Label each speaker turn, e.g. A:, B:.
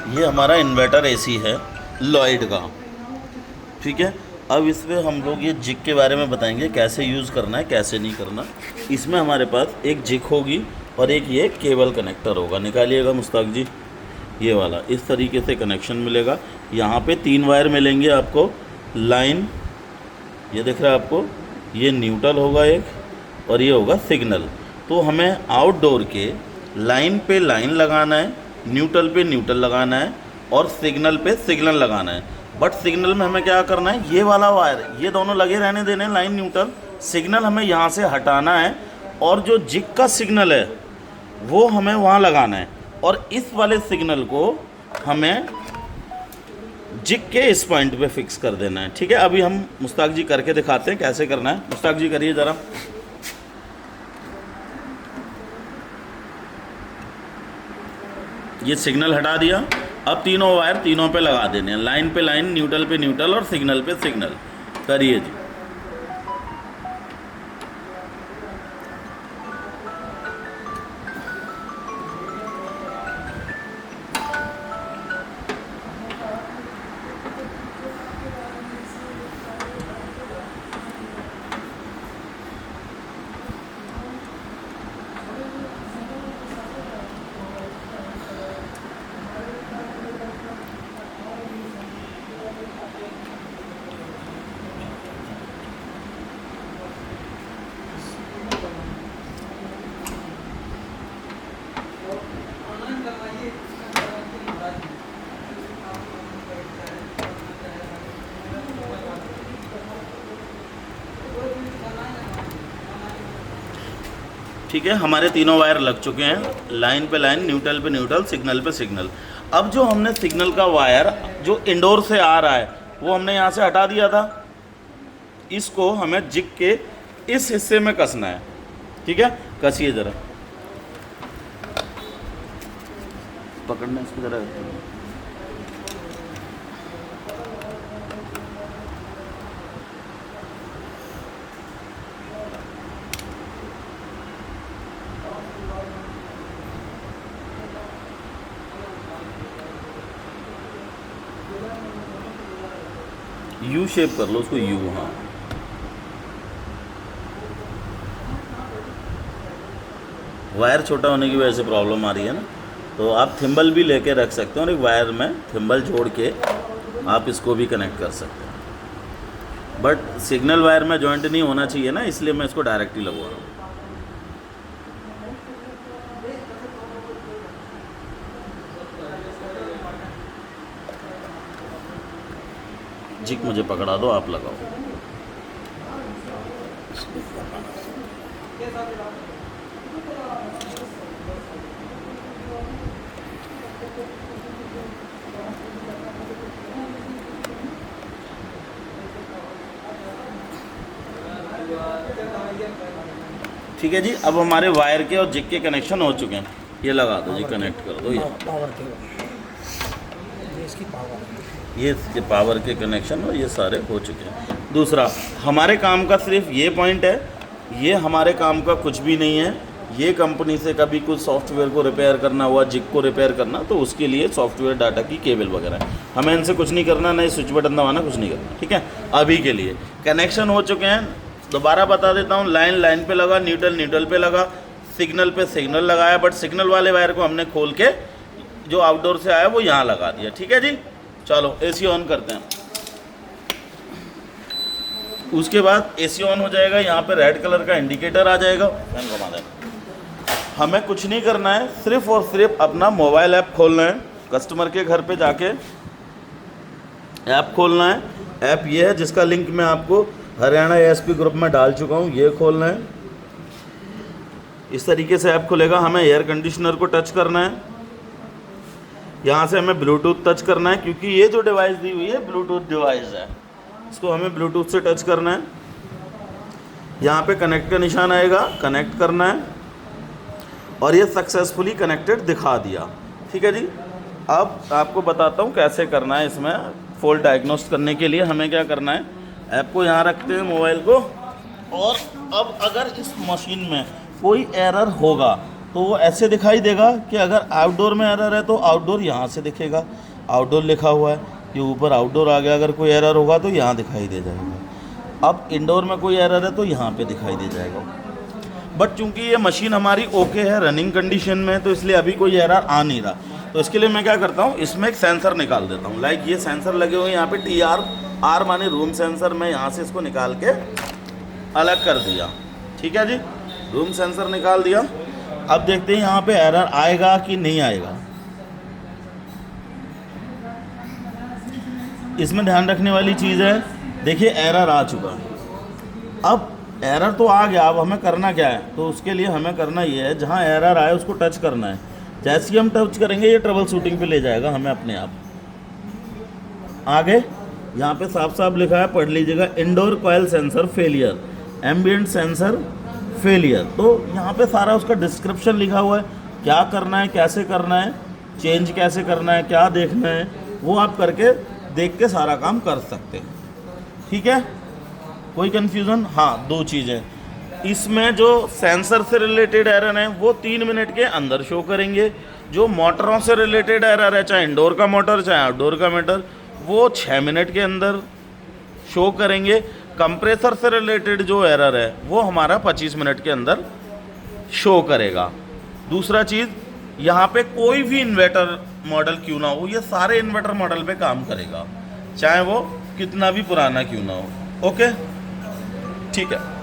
A: ये हमारा inverter AC है लॉयड का, ठीक है। अब इसमें हम लोग ये जिग के बारे में बताएंगे, कैसे यूज़ करना है कैसे नहीं करना। इसमें हमारे पास एक जिग होगी और एक ये केबल कनेक्टर होगा। निकालिएगा मुश्ताक जी, ये वाला इस तरीके से कनेक्शन मिलेगा। यहाँ पे 3 वायर मिलेंगे आपको। लाइन ये दिख रहा है आपको, ये न्यूट्रल होगा एक और ये होगा सिग्नल। तो हमें आउटडोर के लाइन पे लाइन लगाना है, न्यूट्रल पे न्यूट्रल लगाना है और सिग्नल पे सिग्नल लगाना है। बट सिग्नल में हमें क्या करना है, ये वाला वायर ये दोनों लगे रहने देने हैं, लाइन न्यूट्रल। सिग्नल हमें यहाँ से हटाना है और जो जिग का सिग्नल है वो हमें वहाँ लगाना है और इस वाले सिग्नल को हमें जिग के इस पॉइंट पे फिक्स कर देना है, ठीक है। अभी हम मुश्ताक जी करके दिखाते हैं कैसे करना है। मुश्ताक जी करिए ज़रा। ये सिग्नल हटा दिया। अब तीनों वायर तीनों पे लगा देने हैं, लाइन पे लाइन, न्यूट्रल पे न्यूट्रल और सिग्नल पे सिग्नल। करिए जी। ठीक है, हमारे तीनों वायर लग चुके हैं, लाइन पे लाइन, न्यूट्रल पे न्यूट्रल, सिग्नल पे सिग्नल। अब जो हमने सिग्नल का वायर जो इंडोर से आ रहा है वो हमने यहाँ से हटा दिया था। इसको हमें जिग के इस हिस्से में कसना है, ठीक है। कसिए ज़रा, पकड़ना इसको ज़रा। यू शेप कर लो उसको, यू। हाँ, वायर छोटा होने की वजह से प्रॉब्लम आ रही है ना, तो आप थिम्बल भी लेके रख सकते हो और एक वायर में थिम्बल जोड़ के आप इसको भी कनेक्ट कर सकते हैं। बट सिग्नल वायर में जॉइंट नहीं होना चाहिए ना, इसलिए मैं इसको डायरेक्ट ही लगवा रहा हूँ। जिग मुझे पकड़ा दो, आप लगाओ। ठीक है जी, अब हमारे वायर के और जिग के कनेक्शन हो चुके हैं। ये लगा दो जी, कनेक्ट कर दो। ये इसके पावर के कनेक्शन और ये सारे हो चुके हैं। दूसरा, हमारे काम का सिर्फ ये पॉइंट है, ये हमारे काम का कुछ भी नहीं है। ये कंपनी से कभी कुछ सॉफ्टवेयर को रिपेयर करना हुआ, जिग को रिपेयर करना, तो उसके लिए सॉफ्टवेयर डाटा की केबल वगैरह है। हमें इनसे कुछ नहीं करना, नहीं स्विच बटन दबाना, कुछ नहीं करना, ठीक है। अभी के लिए कनेक्शन हो चुके हैं। दोबारा बता देता हूँ, लाइन लाइन पे लगा, न्यूट्रल न्यूट्रल पे लगा, सिग्नल पे सिग्नल लगाया। बट सिग्नल वाले वायर को हमने खोल के जो आउटडोर से आया वो यहाँ लगा दिया, ठीक है जी। चलो एसी ऑन करते हैं। उसके बाद एसी ऑन हो जाएगा, यहाँ पे रेड कलर का इंडिकेटर आ जाएगा। फैन घुमा देना। हमें कुछ नहीं करना है, सिर्फ और सिर्फ अपना मोबाइल ऐप खोलना है। कस्टमर के घर पे जाके ऐप खोलना है। ऐप ये है जिसका लिंक मैं आपको हरियाणा एएसपी ग्रुप में डाल चुका हूँ, ये खोलना है। इस तरीके से ऐप खुलेगा। हमें एयर कंडीशनर को टच करना है, यहाँ से हमें ब्लूटूथ टच करना है, क्योंकि ये जो डिवाइस दी हुई है ब्लूटूथ डिवाइस है, इसको हमें ब्लूटूथ से टच करना है। यहाँ पे कनेक्ट का निशान आएगा, कनेक्ट करना है और ये सक्सेसफुली कनेक्टेड दिखा दिया, ठीक है जी। अब आपको बताता हूँ कैसे करना है। इसमें फॉल्ट डायग्नोस्ट करने के लिए हमें क्या करना है, ऐप को यहाँ रखते हैं, मोबाइल को, और अब अगर इस मशीन में कोई एरर होगा तो वो ऐसे दिखाई देगा कि अगर आउटडोर में एरर है तो आउटडोर यहाँ से दिखेगा, आउटडोर लिखा हुआ है, ये ऊपर आउटडोर आ गया, अगर कोई एरर होगा तो यहाँ दिखाई दे जाएगा। अब इंडोर में कोई एरर है तो यहाँ पे दिखाई दे जाएगा। बट चूंकि ये मशीन हमारी ओके है, रनिंग कंडीशन में, तो इसलिए अभी कोई एरर आ नहीं रहा। तो इसके लिए मैं क्या करता हूँ, इसमें एक सेंसर निकाल देता हूँ। लाइक ये सेंसर लगे हुए हैं यहाँ पे TR माने रूम सेंसर, मैं यहाँ से इसको निकाल के अलग कर दिया। ठीक है जी, रूम सेंसर निकाल दिया। अब देखते हैं यहाँ पे एरर आएगा कि नहीं आएगा। इसमें ध्यान रखने वाली चीज़ है, देखिए एरर आ चुका। अब एरर तो आ गया, अब हमें करना क्या है, तो उसके लिए हमें करना ये है, जहाँ एरर आए उसको टच करना है। जैसे ही हम टच करेंगे ये ट्रबल शूटिंग पे ले जाएगा हमें अपने आप। आगे यहाँ पे साफ साफ लिखा है, पढ़ लीजिएगा, indoor coil sensor failure, ambient sensor failure. तो यहाँ पे सारा उसका डिस्क्रिप्शन लिखा हुआ है, क्या करना है, कैसे करना है, चेंज कैसे करना है, क्या देखना है, वो आप करके देख के सारा काम कर सकते हैं। ठीक है, कोई कन्फ्यूज़न? हाँ, दो चीज़ें, इसमें जो सेंसर से रिलेटेड एरर हैं वो 3 मिनट के अंदर शो करेंगे। जो मोटरों से रिलेटेड एरर है, चाहे इंडोर का मोटर चाहे आउटडोर का मोटर, वो 6 मिनट के अंदर शो करेंगे। कंप्रेसर से रिलेटेड जो एरर है वो हमारा 25 मिनट के अंदर शो करेगा। दूसरा चीज़, यहाँ पे कोई भी इन्वर्टर मॉडल क्यों ना हो, ये सारे इन्वर्टर मॉडल पे काम करेगा, चाहे वो कितना भी पुराना क्यों ना हो। ओके, ठीक है।